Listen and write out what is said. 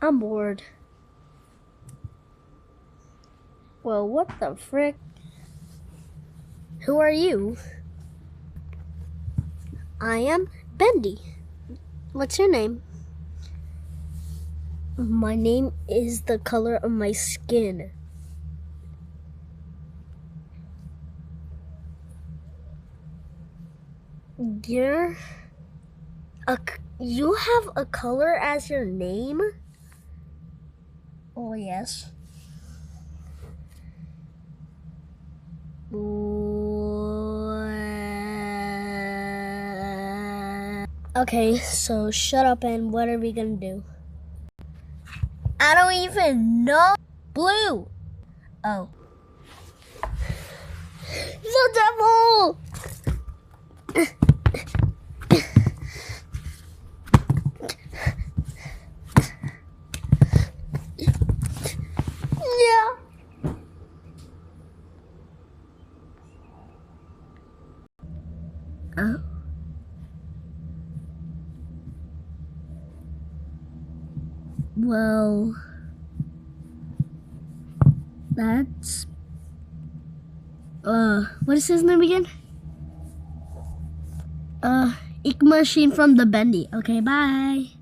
I'm bored. Well, what the frick? Who are you? I am Bendy. What's your name? My name is the color of my skin. You have a color as your name? Oh, yes. Okay, so shut up and what are we gonna do? I don't even know. Blue. Oh. The devil! Yeah. Well, that's what is his name again? Ink Machine from the Bendy. Okay, bye.